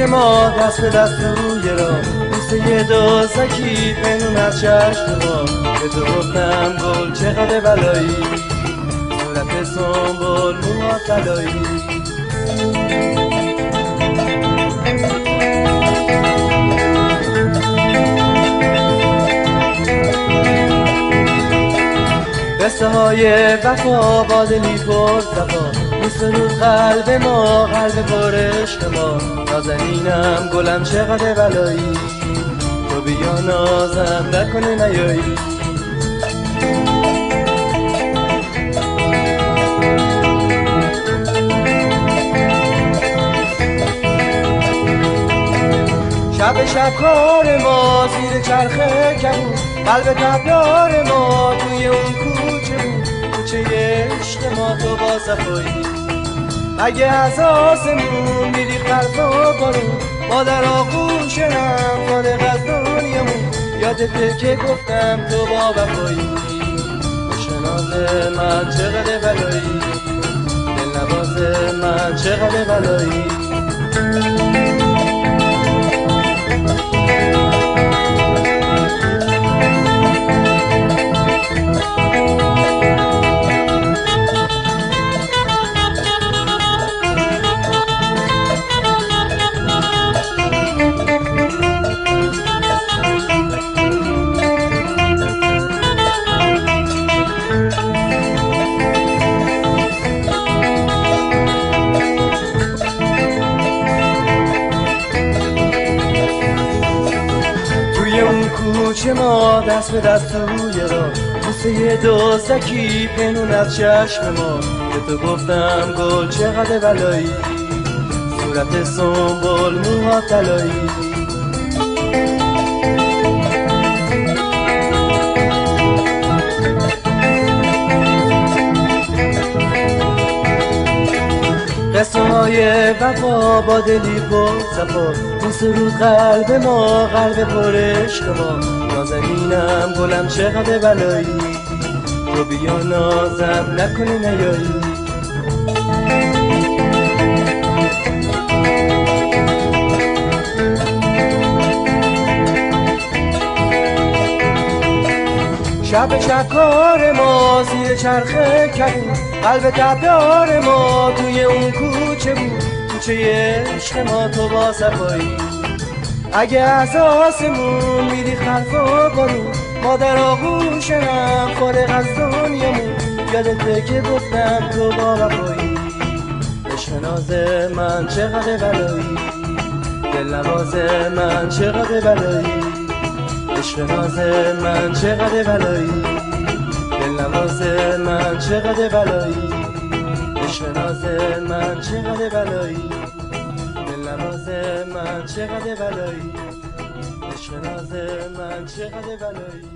ما دست به دست روی راه، بوسه دزدکی پنهون از چشم ما. به تو گفتم گل چقدر بلایی، صورت سنبل موها طلایی. قصه های وفا با دلی پر صفا، بوسه رو قلب ما، قلب پر عشق ما. نازنینم گلم چقدر بلایی، تو بیا نازم نکنه نیایی. شب شب کار ما زیر چرخه کبود، قلب تبدار ما توی اون کوچه بود. کوچه عشق ما تو با صفایی، اگه از آسمون میری خلف و بارون، ما در آغوش هم فارغ از دنیامون. یادته که گفتم تو با وفایی، شناز من چقدر بلایی، دلنواز من چقدر بلایی. کوچه ما دست به دست روی راه، بوسه دزدکی پنهون از چشم ما. به تو گفتم گل چقدر بلایی، صورت سنبل موها طلایی. قصه های وفا با دلی پر صفا، بوسه رو قلب ما، قلب پر عشق ما. نازنینم گلم چقدر بلایی، تو بیا نازم نکنه نیایی. شب شب کار ما زیر چرخه کبود، قلب تبدار ما توی اون کوچه بود. کوچه عشق ما تو با صفایی، اگه از آسمون میری خلف و بارون، ما در آغوش هم فارغ از دنیامون. یادته که گفتم تو با وفایی، عشق ناز من چقدر بلایی، دلنواز من چقدر بلایی. عشق ناز من چقدر بلایی، دلنواز من چقدر بلایی. عشق ناز من چقدر بلایی، دلنواز من چقدر بلایی. عشق ناز من چقدر بلایی.